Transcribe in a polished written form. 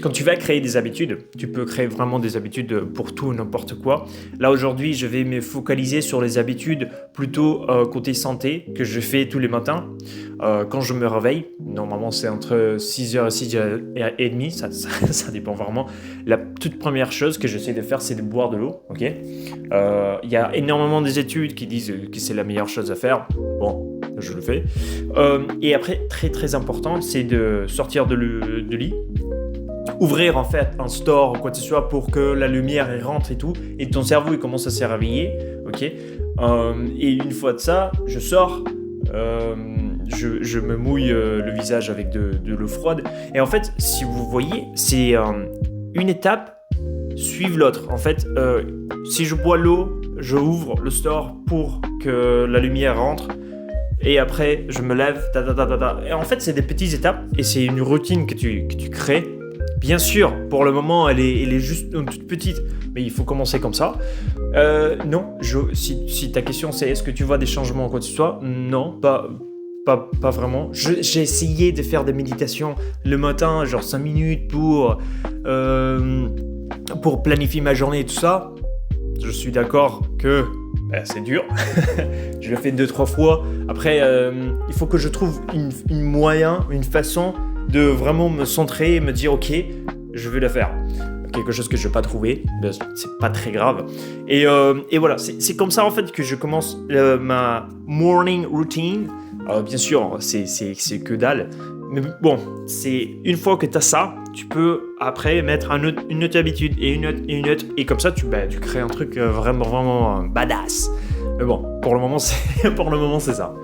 quand tu vas créer des habitudes, tu peux créer vraiment des habitudes pour tout, n'importe quoi. Là, aujourd'hui, je vais me focaliser sur les habitudes plutôt côté santé que je fais tous les matins quand je me réveille. Normalement, c'est entre 6h et 6h30, ça dépend vraiment. La toute première chose que j'essaie de faire, c'est de boire de l'eau. Ok. Il y a énormément des études qui disent que c'est la meilleure chose à faire. Bon, je le fais. Et après, très très important, c'est de sortir de lit. Ouvrir en fait un store ou quoi que ce soit pour que la lumière rentre et tout, et ton cerveau il commence à se réveiller, ok. Et une fois de ça, je sors, je me mouille le visage avec de l'eau froide, et en fait, si vous voyez, c'est une étape suivre l'autre. En fait, si je bois l'eau, je ouvre le store pour que la lumière rentre. Et après, je me lève, Et en fait, c'est des petites étapes et c'est une routine que tu crées. Bien sûr, pour le moment, elle est juste toute petite, mais il faut commencer comme ça. Non, si ta question c'est est-ce que tu vois des changements quoi que ce soit, non, pas vraiment. J'ai essayé de faire des méditations le matin, genre 5 minutes pour planifier ma journée et tout ça. Je suis d'accord que c'est dur. Je le fais 2-3 fois. Après, il faut que je trouve une façon de vraiment me centrer et me dire ok, je vais le faire. Quelque chose que je vais pas trouver, ben, c'est pas très grave. Et voilà, c'est comme ça en fait que je commence ma morning routine. Bien sûr, c'est que dalle. Mais bon, c'est une fois que tu as ça, tu peux après mettre une autre habitude et une autre. Et comme ça, tu crées un truc vraiment badass. Mais bon, pour le moment, c'est ça.